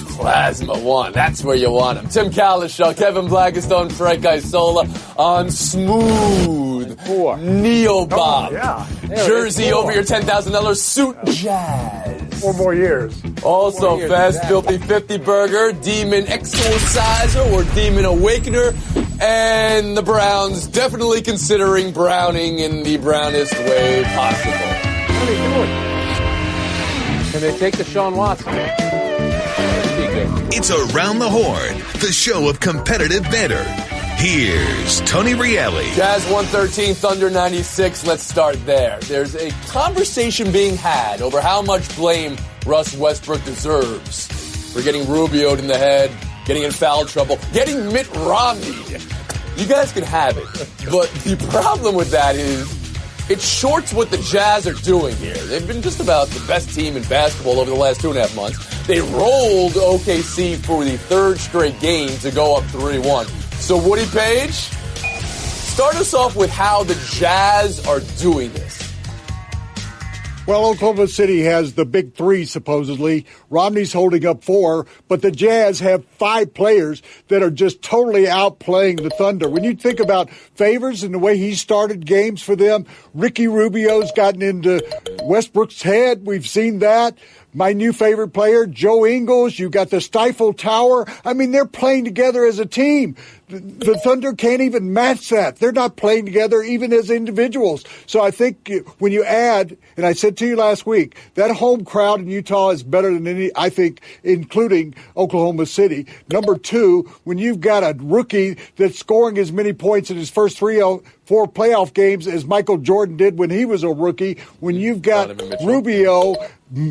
Plasma One. That's where you want him. Tim Kalishaw, Kevin Blackistone, Frank Isola on smooth Neo-Bob. Jersey over your $10,000 suit jazz. 4 more years. Also, Fast Filthy 50 Burger, Demon Exorciser or Demon Awakener, and the Browns definitely considering Browning in the brownest way possible. What are they doing? Can they take the Sean Watson? It's Around the Horn, the show of competitive banter. Here's Tony Reale. Jazz 113, Thunder 96. Let's start there. There's a conversation being had over how much blame Russ Westbrook deserves for getting Rubio'd in the head, getting in foul trouble, getting Mitt Romney. You guys can have it. But the problem with that is it shorts what the Jazz are doing here. They've been just about the best team in basketball over the last 2.5 months. They rolled OKC for the 3rd straight game to go up 3-1. So, Woody Page, start us off with how the Jazz are doing this. Well, Oklahoma City has the big 3, supposedly. Romney's holding up 4, but the Jazz have 5 players that are just totally outplaying the Thunder. When you think about Favors and the way he started games for them, Ricky Rubio's gotten into Westbrook's head. We've seen that. My new favorite player, Joe Ingles. You got the Stifle Tower. I mean, they're playing together as a team. The Thunder can't even match that. They're not playing together even as individuals. So I think when you add, and I said to you last week, that home crowd in Utah is better than any, I think, including Oklahoma City. Number 2, when you've got a rookie that's scoring as many points in his first 4 playoff games as Michael Jordan did when he was a rookie, when you've got Rubio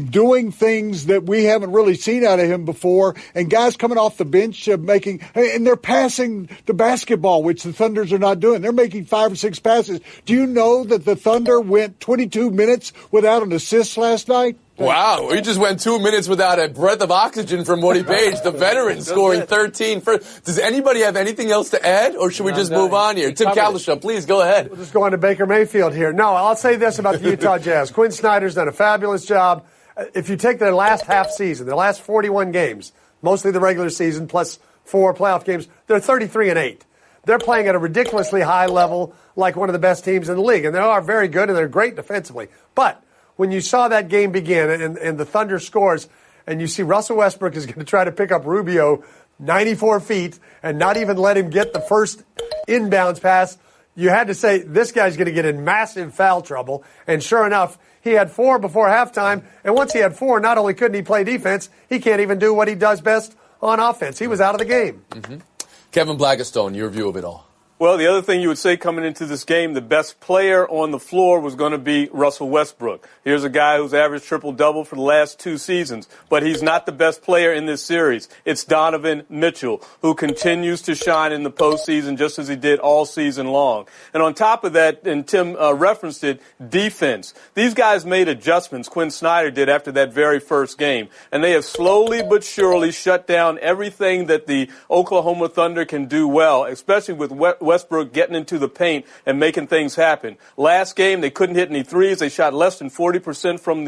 doing things that we haven't really seen out of him before, and guys coming off the bench and they're passing the basketball, which the Thunders are not doing. They're making 5 or 6 passes. Do you know that the Thunder went 22 minutes without an assist last night? Wow, we just went 2 minutes without a breath of oxygen from Woody Page, the veteran, scoring 13 first. Does anybody have anything else to add, or should we just move on here? Tim Kalishaw, please go ahead. We'll just go on to Baker Mayfield here. No, I'll say this about the Utah Jazz. Quinn Snyder's done a fabulous job. If you take their last half season, their last 41 games, mostly the regular season plus 4 playoff games, they're 33-8. They're playing at a ridiculously high level, like one of the best teams in the league. And they are very good, and they're great defensively. But when you saw that game begin and the Thunder scores, and you see Russell Westbrook is going to try to pick up Rubio 94 feet and not even let him get the first inbounds pass, you had to say, this guy's going to get in massive foul trouble. And sure enough, he had 4 before halftime. And once he had 4, not only couldn't he play defense, he can't even do what he does best on offense. He was out of the game. Mm-hmm. Kevin Blackistone, your view of it all. Well, the other thing you would say coming into this game, the best player on the floor was going to be Russell Westbrook. Here's a guy who's averaged triple-double for the last 2 seasons, but he's not the best player in this series. It's Donovan Mitchell, who continues to shine in the postseason just as he did all season long. And on top of that, and Tim referenced it, defense. These guys made adjustments, Quinn Snyder did after that very first game, and they have slowly but surely shut down everything that the Oklahoma Thunder can do well, especially with Westbrook getting into the paint and making things happen. Last game, they couldn't hit any threes. They shot less than 40% from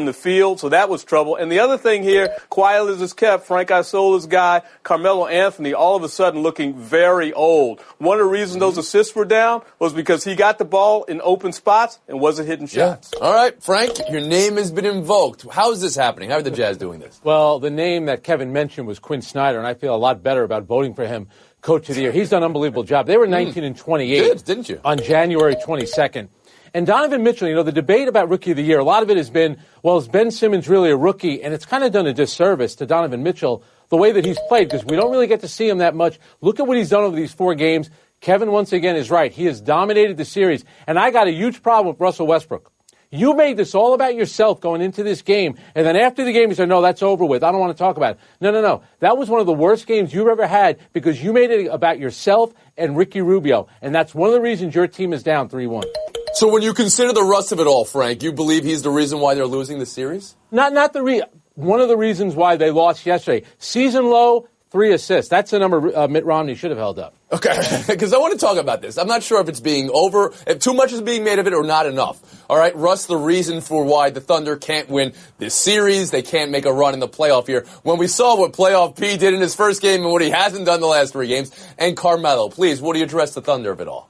the field, so that was trouble. And the other thing here, quiet as it's kept, Frank Isola's guy, Carmelo Anthony, all of a sudden looking very old. One of the reasons those assists were down was because he got the ball in open spots and wasn't hitting shots. Yeah. All right, Frank, your name has been invoked. How is this happening? How are the Jazz doing this? Well, the name that Kevin mentioned was Quinn Snyder, and I feel a lot better about voting for him Coach of the Year. He's done an unbelievable job. They were 19-28 didn't you? On January 22nd. And Donovan Mitchell, the debate about Rookie of the Year, a lot of it has been, well, is Ben Simmons really a rookie? And it's kind of done a disservice to Donovan Mitchell, the way that he's played, because we don't really get to see him that much. Look at what he's done over these 4 games. Kevin, once again, is right. He has dominated the series. And I got a huge problem with Russell Westbrook. You made this all about yourself going into this game, and then after the game you said, no, that's over with. I don't want to talk about it. No. That was one of the worst games you've ever had because you made it about yourself and Ricky Rubio, and that's one of the reasons your team is down 3-1. So when you consider the rust of it all, Frank, you believe he's the reason why they're losing the series? One of the reasons why they lost yesterday. Season low, 3 assists. That's the number Mitt Romney should have held up. Okay, because I want to talk about this. I'm not sure if it's being if too much is being made of it or not enough. All right, Russ, the reason for why the Thunder can't win this series, they can't make a run in the playoff here. When we saw what playoff P did in his first game and what he hasn't done the last 3 games, and Carmelo, please, what do you address the Thunder of it all?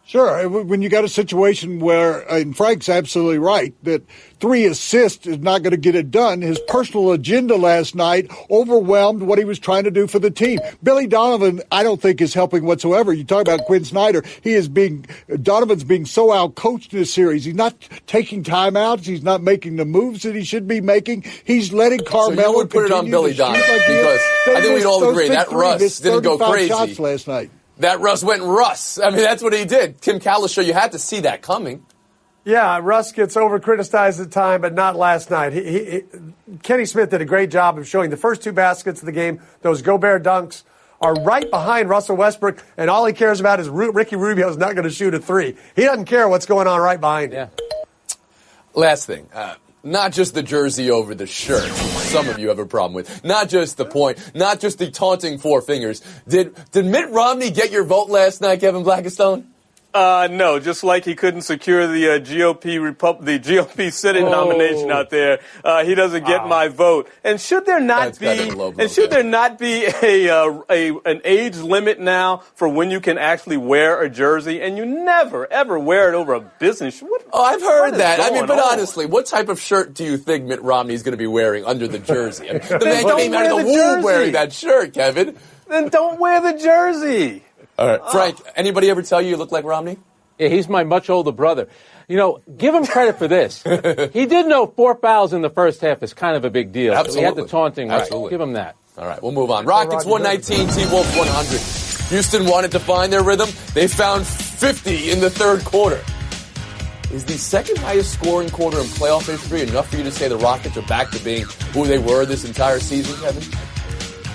Sure. When you got a situation where, and Frank's absolutely right, that 3 assists is not going to get it done. His personal agenda last night overwhelmed what he was trying to do for the team. Billy Donovan, I don't think is helping whatsoever. You talk about Quinn Snyder. Donovan's being so out-coached in this series. He's not taking timeouts. He's not making the moves that he should be making. He's letting Carmelo So you would put it on Billy Donovan because I think we'd all agree that Russ didn't go crazy. Shots last night. That Russ went Russ. I mean, that's what he did. Tim Cowlishaw, you had to see that coming. Yeah, Russ gets over-criticized at the time, but not last night. Kenny Smith did a great job of showing the first 2 baskets of the game. Those Gobert dunks are right behind Russell Westbrook, and all he cares about is Ricky Rubio's not going to shoot a 3. He doesn't care what's going on right behind him. Yeah. Last thing. Not just the jersey over the shirt, some of you have a problem with. Not just the point, not just the taunting 4 fingers. Did Mitt Romney get your vote last night, Kevin Blackistone? No, just like he couldn't secure the GOP Senate nomination out there, he doesn't get my vote. And should there not be an age limit now for when you can actually wear a jersey? And you never ever wear it over a business. I've heard that. I mean, but honestly, what type of shirt do you think Mitt Romney is going to be wearing under the jersey? I mean, the man came out of the womb wearing that shirt, Kevin. Then don't wear the jersey. All right, Frank, anybody ever tell you look like Romney? Yeah, he's my much older brother. You know, give him credit for this. He did know 4 fouls in the first half is kind of a big deal. Absolutely. So he had the taunting right. Absolutely. Give him that. All right, we'll move on. Rockets 119, T-Wolves 100. Houston wanted to find their rhythm. They found 50 in the third quarter. Is the second highest scoring quarter in playoff history enough for you to say the Rockets are back to being who they were this entire season, Kevin?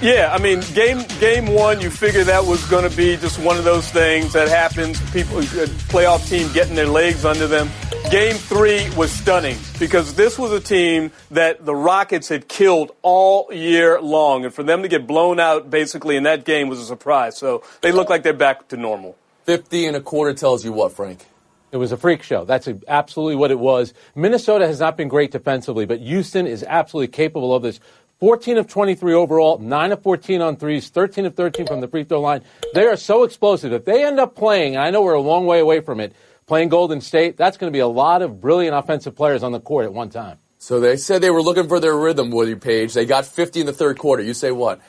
Yeah, I mean, game 1, you figure that was going to be just one of those things that happens. Playoff team getting their legs under them. Game 3 was stunning because this was a team that the Rockets had killed all year long, and for them to get blown out basically in that game was a surprise. So they look like they're back to normal. 50 and a quarter tells you what, Frank? It was a freak show. That's absolutely what it was. Minnesota has not been great defensively, but Houston is absolutely capable of this. 14 of 23 overall, 9 of 14 on threes, 13 of 13 from the free throw line. They are so explosive. If they end up playing, and I know we're a long way away from it, playing Golden State, that's going to be a lot of brilliant offensive players on the court at one time. So they said they were looking for their rhythm, Woody Page. They got 50 in the third quarter. You say what?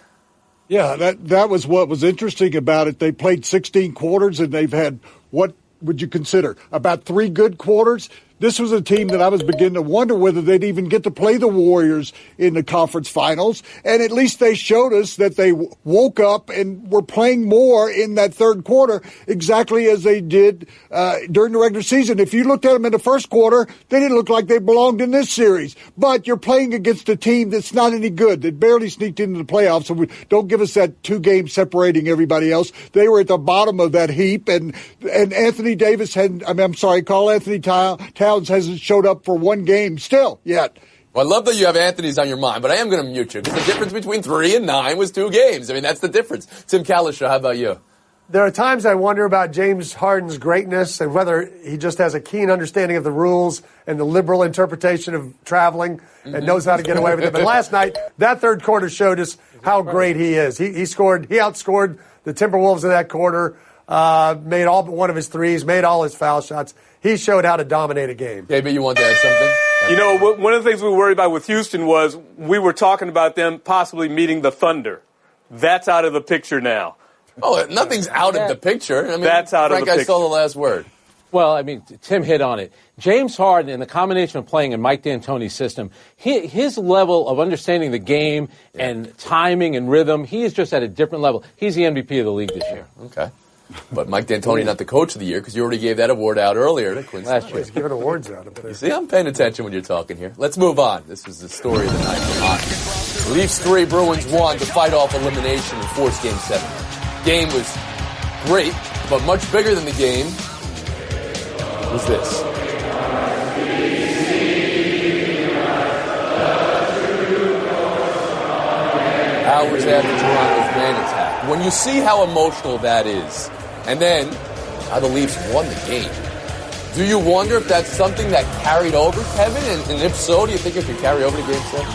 Yeah, that was what was interesting about it. They played 16 quarters, and they've had, what would you consider, about 3 good quarters? This was a team that I was beginning to wonder whether they'd even get to play the Warriors in the conference finals. And at least they showed us that they woke up and were playing more in that third quarter, exactly as they did during the regular season. If you looked at them in the first quarter, they didn't look like they belonged in this series. But you're playing against a team that's not any good, that barely sneaked into the playoffs. So don't give us that 2 games separating everybody else. They were at the bottom of that heap. And Anthony Davis Karl Anthony Towns hasn't showed up for 1 game still yet. Well, I love that you have Anthony's on your mind, but I am going to mute you because the difference between 3 and 9 was 2 games. I mean, that's the difference. Tim Cowlishaw, how about you? There are times I wonder about James Harden's greatness and whether he just has a keen understanding of the rules and the liberal interpretation of traveling and knows how to get away with it. But last night, that third quarter showed us how great he is. He outscored the Timberwolves in that quarter, made all but one of his threes, made all his foul shots. He showed how to dominate a game. Maybe you want to add something? You know, one of the things we were worried about with Houston was we were talking about them possibly meeting the Thunder. That's out of the picture now. Oh, nothing's out of the picture. I mean, that's out Frank, of the picture. I saw the last word. Well, I mean, Tim hit on it. James Harden and the combination of playing in Mike D'Antoni's system, his level of understanding the game and timing and rhythm, he is just at a different level. He's the MVP of the league this year. Okay. But Mike D'Antoni not the coach of the year because you already gave that award out earlier to Quinn Snyder. He's giving awards out. You see, I'm paying attention when you're talking here. Let's move on. This is the story of the night for hockey. Leafs 3, Bruins 1 to fight off elimination and force Game 7. Game was great, but much bigger than the game was this. hours after Toronto's man attack. When you see how emotional that is, and then how the Leafs won the game, do you wonder if that's something that carried over, Kevin? And if so, do you think it could carry over to Game 7?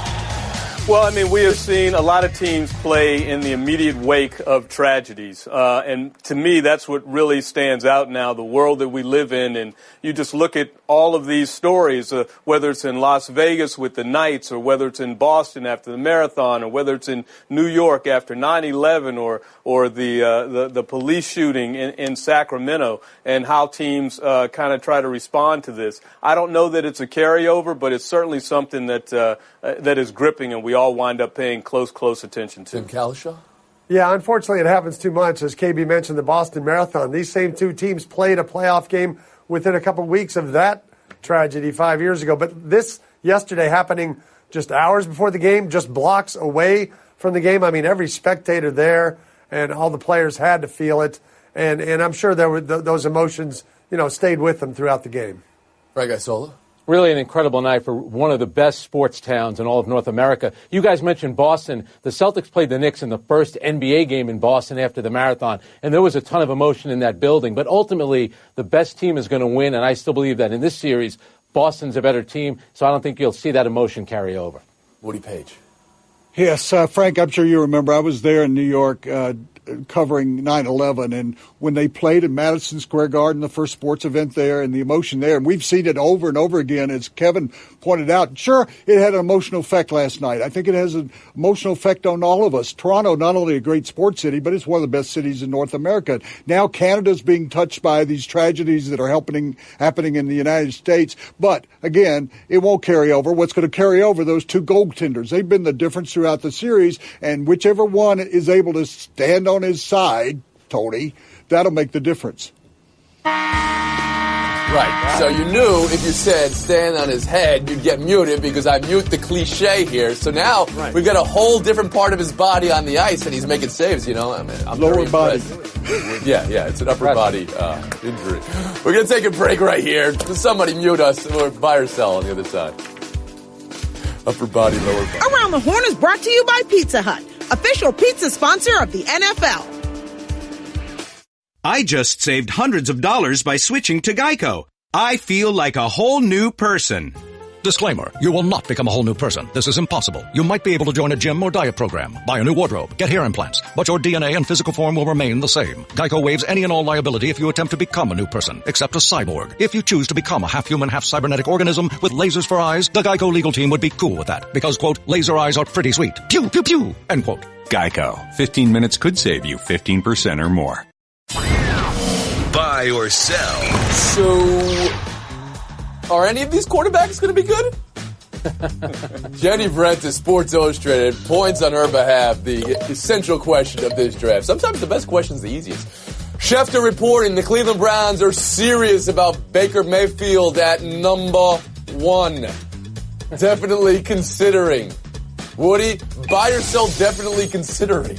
Well, I mean, we have seen a lot of teams play in the immediate wake of tragedies. And to me, that's what really stands out now, the world that we live in. And you just look at all of these stories, whether it's in Las Vegas with the Knights, or whether it's in Boston after the marathon, or whether it's in New York after 9/11, or the police shooting in Sacramento, and how teams kind of try to respond to this. I don't know that it's a carryover, but it's certainly something that is gripping, and we all wind up paying close attention to. Tim Kalishaw? Yeah, unfortunately, it happens too much. As KB mentioned, the Boston Marathon. These same two teams played a playoff game within a couple weeks of that tragedy 5 years ago. But this yesterday happening just hours before the game, just blocks away from the game. I mean, every spectator there and all the players had to feel it. And I'm sure there were those emotions, stayed with them throughout the game. Frank Isola? Really an incredible night for one of the best sports towns in all of North America. You guys mentioned Boston. The Celtics played the Knicks in the first NBA game in Boston after the marathon, and there was a ton of emotion in that building. But ultimately, the best team is going to win, and I still believe that in this series, Boston's a better team, so I don't think you'll see that emotion carry over. Woody Page. Yes, Frank, I'm sure you remember I was there in New York covering 9/11, and when they played in Madison Square Garden, the first sports event there, and the emotion there, and we've seen it over and over again, as Kevin pointed out. Sure, it had an emotional effect last night. I think it has an emotional effect on all of us. Toronto, not only a great sports city, but it's one of the best cities in North America. Now Canada's being touched by these tragedies that are happening in the United States. But, again, it won't carry over. What's going to carry over, those two goaltenders. They've been the difference throughout the series, and whichever one is able to stand on his side, Tony, that'll make the difference. Right. So you knew if you said stand on his head, you'd get muted because I mute the cliche here. So now we've got a whole different part of his body on the ice, and he's making saves, I'm lower body. Yeah, it's an upper body injury. We're going to take a break right here. Somebody mute us. We're buy or sell on the other side. Upper body, lower body. Around the Horn is brought to you by Pizza Hut, official pizza sponsor of the NFL. I just saved hundreds of dollars by switching to Geico. I feel like a whole new person. Disclaimer, you will not become a whole new person. This is impossible. You might be able to join a gym or diet program, buy a new wardrobe, get hair implants, but your DNA and physical form will remain the same. Geico waives any and all liability if you attempt to become a new person, except a cyborg. If you choose to become a half-human, half-cybernetic organism with lasers for eyes, the Geico legal team would be cool with that because, quote, laser eyes are pretty sweet. Pew, pew, pew, end quote. Geico. 15 minutes could save you 15% or more. Buy or sell. So, are any of these quarterbacks going to be good? Jenny Brent of Sports Illustrated points on her behalf the essential question of this draft. Sometimes the best question is the easiest. Schefter reporting the Cleveland Browns are serious about Baker Mayfield at number 1. Definitely considering. Woody, buy or sell, definitely considering.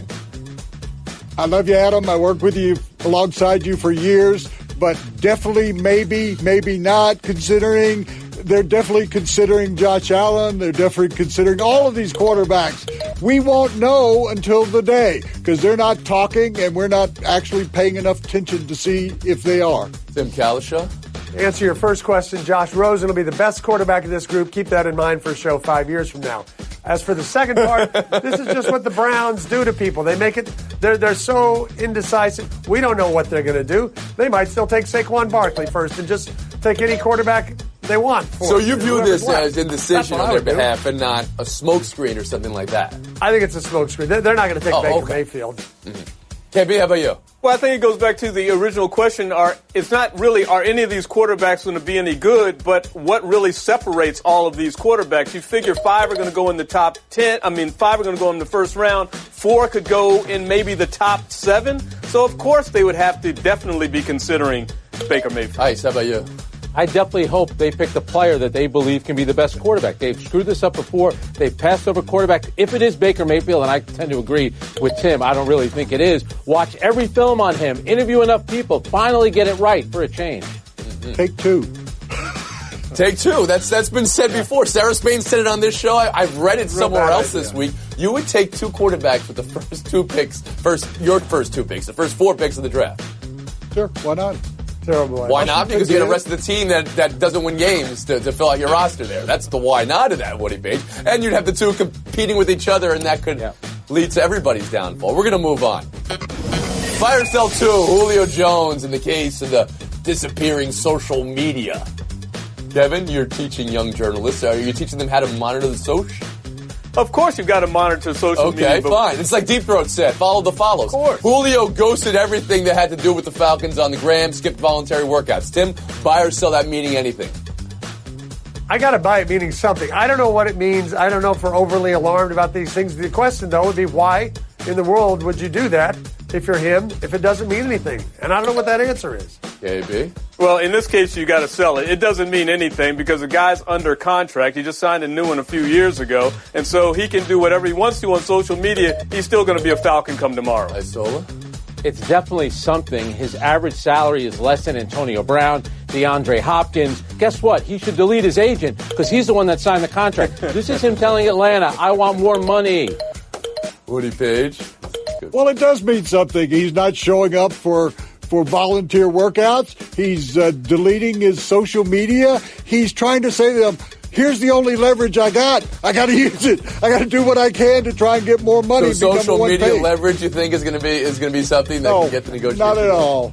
I love you, Adam. I worked with you alongside you for years, but definitely maybe not considering. They're definitely considering Josh Allen. They're definitely considering all of these quarterbacks. We won't know until the day because they're not talking and we're not actually paying enough attention to see if they are. Tim Kalishaw? Answer your first question, Josh Rosen will be the best quarterback of this group. Keep that in mind for a show 5 years from now. As for the second part, this is just what the Browns do to people. They make it, they're so indecisive. We don't know what they're going to do. They might still take Saquon Barkley first and just take any quarterback they want. So you view this as indecision on their behalf and not a smokescreen or something like that? I think it's a smokescreen. They're not going to take Baker Mayfield. Mm-hmm. KB, how about you? Well, I think it goes back to the original question. It's not really, are any of these quarterbacks going to be any good, but what really separates all of these quarterbacks? You figure 5 are going to go in the top 10. 5 are going to go in the first round. 4 could go in maybe the top 7. So, of course, they would have to definitely be considering Baker Mayfield. Ice, how about you? I definitely hope they pick the player that they believe can be the best quarterback. They've screwed this up before. They've passed over quarterbacks. If it is Baker Mayfield, and I tend to agree with Tim, I don't really think it is, watch every film on him, interview enough people, finally get it right for a change. Take 2. Take two. That's been said before. Sarah Spain said it on this show. I've read it somewhere else this week. You would take two quarterbacks with the first two picks, your first two picks, the first 4 picks of the draft. Sure, why not? Terrible. Why not? Because you get the rest of the team that doesn't win games to fill out your roster there. That's the why not of that, Woody Page. And you'd have the two competing with each other, and that could lead to everybody's downfall. We're going to move on. Fire Cell 2, Julio Jones in the case of the disappearing social media. Kevin, you're teaching young journalists. Are you teaching them how to monitor the social? Of course you've got to monitor social media. Okay, fine. It's like Deep Throat said. Follow the follows. Of course. Julio ghosted everything that had to do with the Falcons on the gram, skipped voluntary workouts. Tim, buy or sell that meaning anything? I got to buy it meaning something. I don't know what it means. I don't know if we're overly alarmed about these things. The question, though, would be why in the world would you do that if you're him, if it doesn't mean anything? And I don't know what that answer is. KB? Well, in this case, you got to sell it. It doesn't mean anything because the guy's under contract. He just signed a new one a few years ago, and so he can do whatever he wants to on social media. He's still going to be a Falcon come tomorrow. Isola? It's definitely something. His average salary is less than Antonio Brown, DeAndre Hopkins. Guess what? He should delete his agent because he's the one that signed the contract. This is him telling Atlanta, I want more money. Woody Page? Well, it does mean something. He's not showing up for volunteer workouts. He's deleting his social media. He's trying to say to them, here's the only leverage I got. I got to use it. I got to do what I can to try and get more money. So social media leverage, you think, is going to be something that can get the negotiation? Not at all.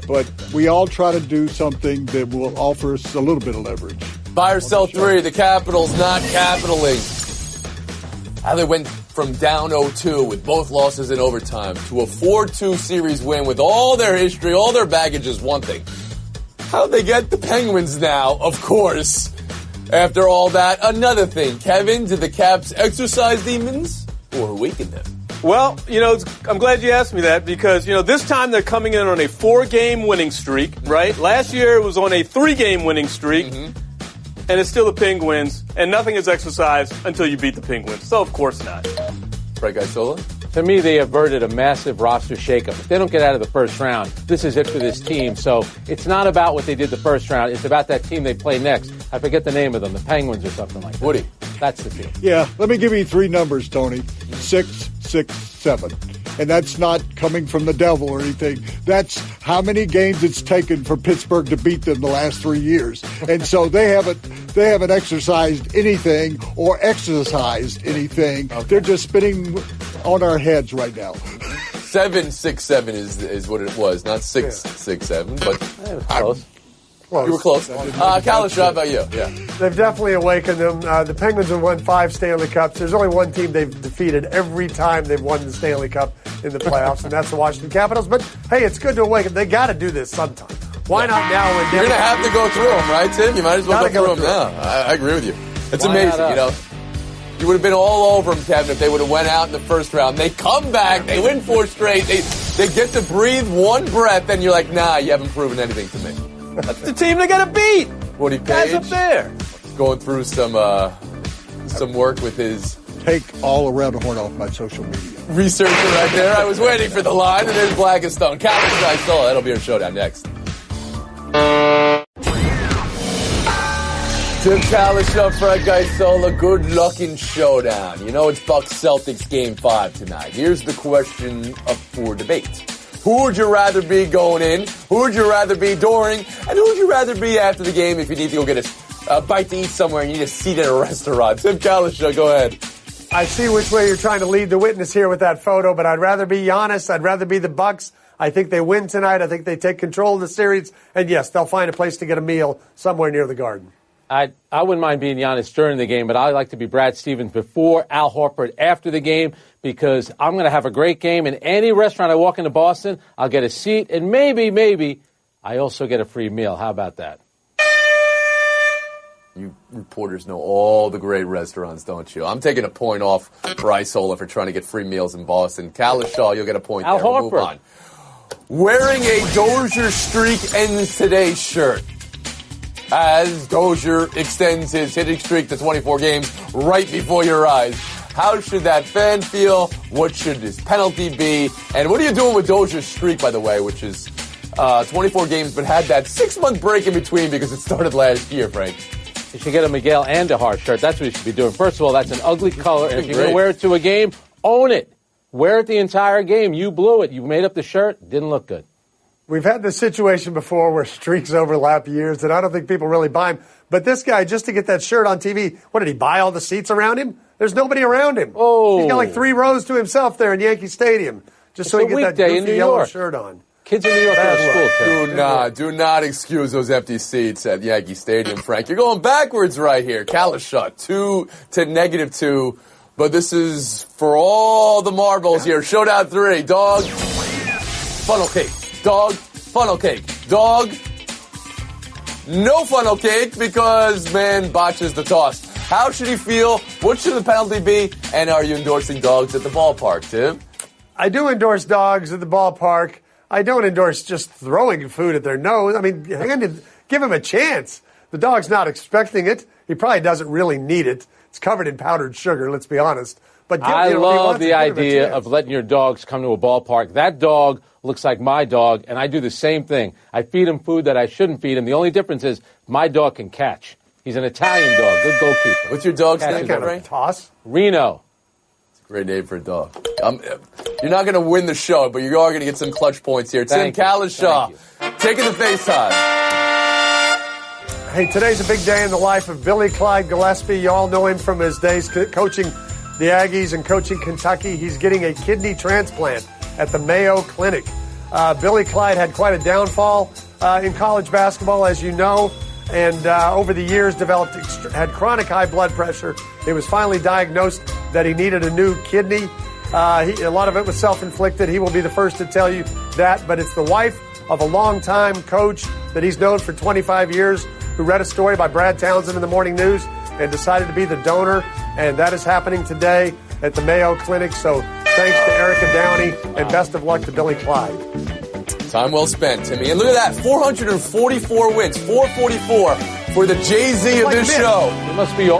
But we all try to do something that will offer us a little bit of leverage. Buy or sell 3, the Capitals not capitaling. How they went from down 0-2 with both losses in overtime to a 4-2 series win with all their history, all their baggage is one thing. How'd they get the Penguins now? Of course. After all that, another thing. Kevin, did the Caps exercise demons or awaken them? Well, I'm glad you asked me that because, this time they're coming in on a 4-game winning streak, right? Last year it was on a 3-game winning streak. Mm-hmm. And it's still the Penguins, and nothing is exercised until you beat the Penguins. So, of course not. Frank Isola? To me, they averted a massive roster shakeup. If they don't get out of the first round, this is it for this team. So it's not about what they did the first round. It's about that team they play next. I forget the name of them, the Penguins or something like that. Woody? That's the team. Yeah, let me give you 3 numbers, Tony. 6, 6, 7. And that's not coming from the devil or anything. That's how many games it's taken for Pittsburgh to beat them the last 3 years. And so they haven't exercised anything or exercised anything. Okay. They're just spinning on our heads right now. 7-6-7 is what it was, not 6-6-7. But close. You were close. Kalish, how about you? Yeah. They've definitely awakened them. The Penguins have won 5 Stanley Cups. There's only one team they've defeated every time they've won the Stanley Cup in the playoffs, and that's the Washington Capitals. But, hey, it's good to awaken. They got to do this sometime. Why not now? You're going to have to go through them, right, Tim? You might as well go through them now. I agree with you. It's amazing, You would have been all over them, Kevin, if they would have went out in the first round. They come back. They win 4 straight. They get to breathe one breath, and you're like, nah, you haven't proven anything to me. That's the team they got to beat. Woody Page, guys up there, going through some work with his. Take all around the horn off my social media. Researcher right there. I was waiting for the line, and there's Black and Stone. Kalish Isola. That'll be our showdown next. Tim Kalish, Frank Isola. Good luck in showdown. It's Bucks Celtics Game 5 tonight. Here's the question up for debate. Who would you rather be going in? Who would you rather be during? And who would you rather be after the game if you need to go get a bite to eat somewhere and you need a seat at a restaurant? Tim Kalish, go ahead. I see which way you're trying to lead the witness here with that photo, but I'd rather be Giannis. I'd rather be the Bucks. I think they win tonight. I think they take control of the series. And, yes, they'll find a place to get a meal somewhere near the Garden. I wouldn't mind being Giannis during the game, but I like to be Brad Stevens before, Al Horford after the game, because I'm going to have a great game. In any restaurant I walk into Boston, I'll get a seat, and maybe I also get a free meal. How about that? You reporters know all the great restaurants, don't you? I'm taking a point off for Isola for trying to get free meals in Boston. Kalish, you'll get a point Al there. We'll move on. Wearing a Dozier streak ends today's shirt. As Dozier extends his hitting streak to 24 games right before your eyes. How should that fan feel? What should his penalty be? And what are you doing with Dozier's streak, by the way, which is 24 games, but had that 6-month break in between because it started last year, Frank? You should get a Miguel Andujar shirt. That's what you should be doing. First of all, that's an ugly color. And if you're going to wear it to a game, own it. Wear it the entire game. You blew it. You made up the shirt. Didn't look good. We've had this situation before where streaks overlap years, and I don't think people really buy him. But this guy, just to get that shirt on TV, what did he buy all the seats around him? There's nobody around him. Oh. He's got like 3 rows to himself there in Yankee Stadium, just so he can get that goofy yellow shirt on. Kids in New York are in school, Do not excuse those empty seats at Yankee Stadium, Frank. You're going backwards right here. Kalishuk, 2 to -2. But this is for all the marbles here. Showdown 3. Dog, funnel cake. Dog, funnel cake. Dog, no funnel cake because man botches the toss. How should he feel? What should the penalty be? And are you endorsing dogs at the ballpark, Tim? I do endorse dogs at the ballpark. I don't endorse just throwing food at their nose. I mean, give him a chance. The dog's not expecting it. He probably doesn't really need it. It's covered in powdered sugar, let's be honest. But I love the idea of letting your dogs come to a ballpark. That dog looks like my dog, and I do the same thing. I feed him food that I shouldn't feed him. The only difference is my dog can catch. He's an Italian dog, good goalkeeper. What's your dog's name, Frank? Toss? Reno. Great name for a dog. You're not going to win the show, but you are going to get some clutch points here. Tim Kalishaw, taking the FaceTime. Hey, today's a big day in the life of Billy Clyde Gillespie. You all know him from his days coaching the Aggies and coaching Kentucky. He's getting a kidney transplant at the Mayo Clinic. Billy Clyde had quite a downfall in college basketball, as you know, and over the years had chronic high blood pressure. It was finally diagnosed that he needed a new kidney. A lot of it was self-inflicted. He will be the first to tell you that, but it's the wife of a longtime coach that he's known for 25 years who read a story by Brad Townsend in the Morning News and decided to be the donor, and that is happening today at the Mayo Clinic. So thanks to Erica Downey, and best of luck to Billy Clyde. Time well spent, Timmy. And look at that, 444 wins, 444 for the Jay-Z of this show. It must be